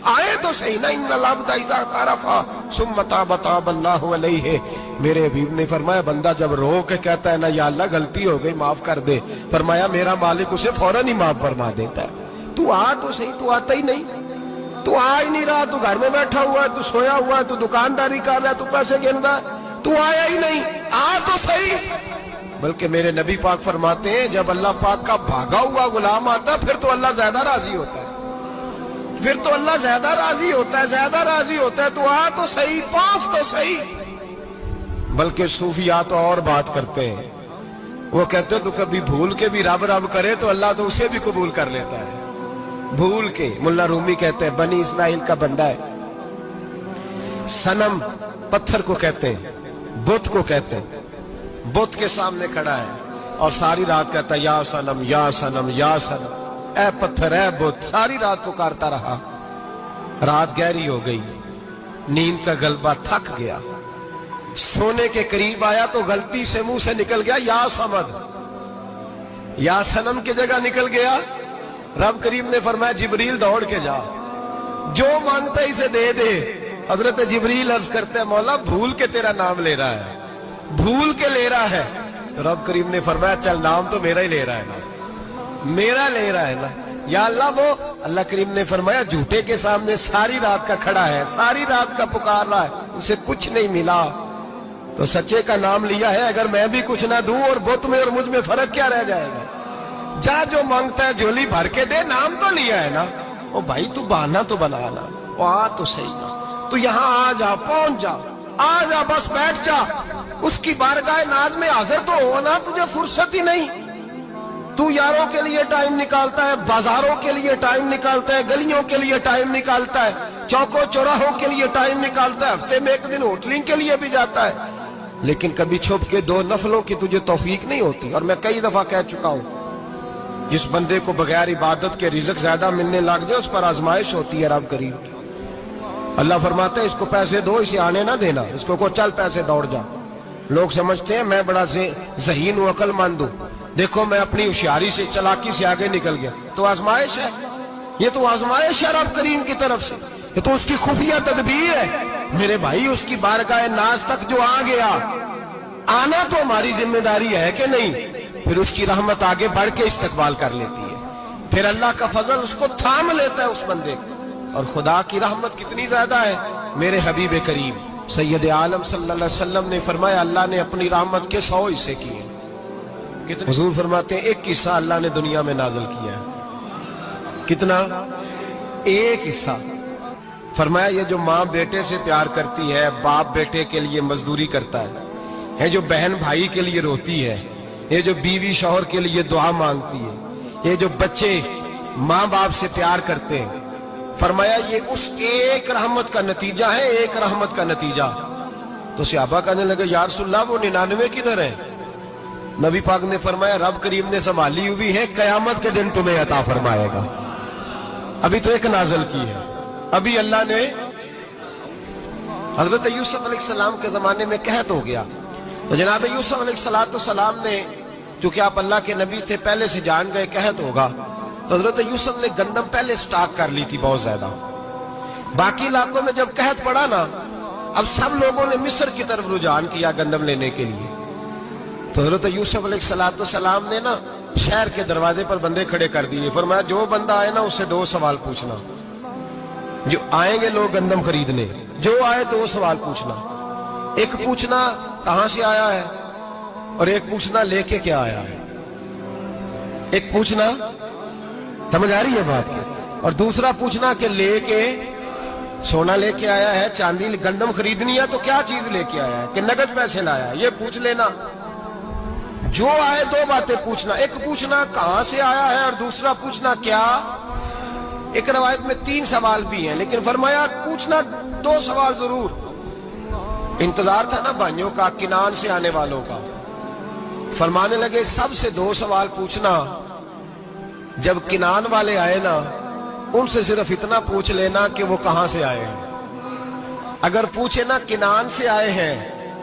آئے تو صحیح نا، ان العبد اذا طرفا ثم تاب تاب اللہ علیہ۔ میرے حبیب نے فرمایا بندہ جب رو کے کہتا ہے نا یا اللہ غلطی ہو گئی معاف کر دے، فرمایا میرا مالک اسے فوراً ہی معاف فرما دیتا ہے۔ تو آ تو صحیح، تو آتا ہی نہیں، تو آ ہی نہیں رہا، تو گھر میں بیٹھا ہوا ہے، تو سویا ہوا ہے، تو دکانداری کر رہا ہے، تو پیسے گن رہا ہے، تو آیا ہی نہیں، آ تو صحیح۔ بلکہ میرے نبی پاک فرماتے ہیں جب اللہ پاک کا بھاگا ہوا غلام آتا ہے پھر تو اللہ زیادہ راضی ہوتا ہے، پھر تو اللہ زیادہ راضی ہوتا ہے، زیادہ راضی ہوتا ہے۔ تو آ تو صحیح، پاس تو صحیح۔ بلکہ صوفیاء تو اور بات کرتے ہیں، وہ کہتے ہیں تو کبھی بھول کے بھی رب رب کرے تو اللہ تو اسے بھی قبول کر لیتا ہے، بھول کے۔ ملا رومی کہتے ہیں بنی اسرائیل کا بندہ ہے، صنم پتھر کو کہتے ہیں، بت کو کہتے ہیں، بت کے سامنے کھڑا ہے اور ساری رات کہتا ہے یا صنم یا صنم یا صنم، اے پتھر اے بت، ساری رات پکارتا رہا۔ رات گہری ہو گئی، نیند کا غلبہ، تھک گیا، سونے کے قریب آیا تو غلطی سے منہ سے نکل گیا یا صمد، یا صنم کی جگہ نکل گیا۔ رب کریم نے فرمایا جبریل دوڑ کے جا، جو مانگتا ہے اسے دے دے۔ حضرت جبریل عرض کرتے ہیں مولا بھول کے تیرا نام لے رہا ہے، بھول کے لے رہا ہے۔ تو رب کریم نے فرمایا چل نام تو میرا ہی لے رہا ہے نا، میرا لے رہا ہے نا، یا اللہ وہ۔ اللہ کریم نے فرمایا جھوٹے کے سامنے ساری رات کا کھڑا ہے، ساری رات کا پکار رہا ہے، اسے کچھ نہیں ملا تو سچے کا نام لیا ہے، اگر میں بھی کچھ نہ دوں اور بت میں اور مجھ میں فرق کیا رہ جائے گا؟ جا جو مانگتا ہے جھولی بھر کے دے، نام تو لیا ہے نا۔ او بھائی تو بہانا تو بنا نا، او آ تو صحیح نا، تو یہاں آ جا، پہنچ جا، آ جا، بس بیٹھ جا، اس کی بارگاہ ناز میں حاضر تو ہونا، تجھے فرصت ہی نہیں۔ تو یاروں کے لیے ٹائم نکالتا ہے، بازاروں کے لیے ٹائم نکالتا ہے، گلیوں کے لیے ٹائم نکالتا ہے، چوکوں چوراہوں کے لیے ٹائم نکالتا ہے، ہفتے میں ایک دن ہوٹلنگ کے لیے بھی جاتا ہے، لیکن کبھی چھپ کے دو نفلوں کی تجھے توفیق نہیں ہوتی۔ اور میں کئی دفعہ کہہ چکا ہوں جس بندے کو بغیر عبادت کے رزق زیادہ ملنے لگ جائے اس پر آزمائش ہوتی ہے رب کریم کی۔ اللہ فرماتا ہے اس کو پیسے دو، اسے آنے نہ دینا، اس کو چل پیسے دوڑ جا۔ لوگ سمجھتے ہیں میں بڑا ذہین ہوں، عقل مند ہوں، دیکھو میں اپنی ہوشیاری سے چلاکی سے آگے نکل گیا، تو آزمائش ہے، یہ تو آزمائش ہے رب کریم کی طرف سے، یہ تو اس کی خفیہ تدبیر ہے۔ میرے بھائی اس کی بارگاہ ناز تک جو آ گیا، آنا تو ہماری ذمہ داری ہے کہ نہیں؟ پھر اس کی رحمت آگے بڑھ کے استقبال کر لیتی ہے، پھر اللہ کا فضل اس کو تھام لیتا ہے اس بندے کو۔ اور خدا کی رحمت کتنی زیادہ ہے، میرے حبیب کریم سید عالم صلی اللہ علیہ وسلم نے فرمایا اللہ نے اپنی رحمت کے 100 حصے کیے۔ حضور فرماتے ہیں ایک حصہ اللہ نے دنیا میں نازل کیا ہے، کتنا؟ ایک حصہ۔ فرمایا یہ جو ماں بیٹے سے پیار کرتی ہے، باپ بیٹے کے لیے مزدوری کرتا ہے، جو بہن بھائی کے لیے روتی ہے، یہ جو بیوی شوہر کے لیے دعا مانگتی ہے، یہ جو بچے ماں باپ سے پیار کرتے ہیں، فرمایا یہ اس ایک رحمت کا نتیجہ ہے، ایک رحمت کا نتیجہ۔ تو صحابہ کہنے لگے یا رسول اللہ وہ 99 کدھر ہیں؟ نبی پاک نے فرمایا رب کریم نے سنبھالی ہوئی ہے، قیامت کے دن تمہیں عطا فرمائے گا۔ ابھی تو ایک نازل کی ہے، ابھی اللہ نے حضرت یوسف علیہ السلام کے زمانے میں قحط ہو گیا، تو جناب یوسف علیہ السلام نے، چونکہ آپ اللہ کے نبی سے پہلے سے جان گئے قحط ہوگا، تو حضرت یوسف نے گندم پہلے سٹاک کر لی تھی بہت زیادہ۔ باقی علاقوں میں جب قحط پڑا نا، اب سب لوگوں نے مصر کی طرف رجحان کیا گندم لینے کے لیے، تو حضرت یوسف علیہ السلام نے نا شہر کے دروازے پر بندے کھڑے کر دیے، فرمایا جو بندہ آئے نا اسے 2 سوال پوچھنا، جو آئیں گے لوگ گندم خریدنے، جو آئے 2 سوال پوچھنا، ایک پوچھنا کہاں سے آیا ہے اور ایک پوچھنا لے کے کیا آیا ہے، ایک پوچھنا سمجھ آ رہی ہے بات کی، اور دوسرا پوچھنا کہ لے کے سونا لے کے آیا ہے، چاندی گندم خریدنی ہے تو کیا چیز لے کے آیا ہے، کہ نقد پیسے لایا ہے، یہ پوچھ لینا۔ جو آئے 2 باتیں پوچھنا، ایک پوچھنا کہاں سے آیا ہے اور دوسرا پوچھنا کیا۔ ایک روایت میں 3 سوال بھی ہیں، لیکن فرمایا پوچھنا 2 سوال ضرور۔ انتظار تھا نا بھائیوں کا کنان سے آنے والوں کا، فرمانے لگے سب سے 2 سوال پوچھنا، جب کنان والے آئے نا ان سے صرف اتنا پوچھ لینا کہ وہ کہاں سے آئے ہیں، اگر پوچھے نا کنان سے آئے ہیں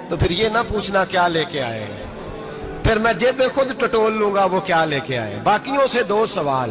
تو پھر یہ نہ پوچھنا کیا لے کے آئے ہیں، پھر میں جیب میں خود ٹٹول لوں گا وہ کیا لے کے آئے۔ باقیوں سے 2 سوال،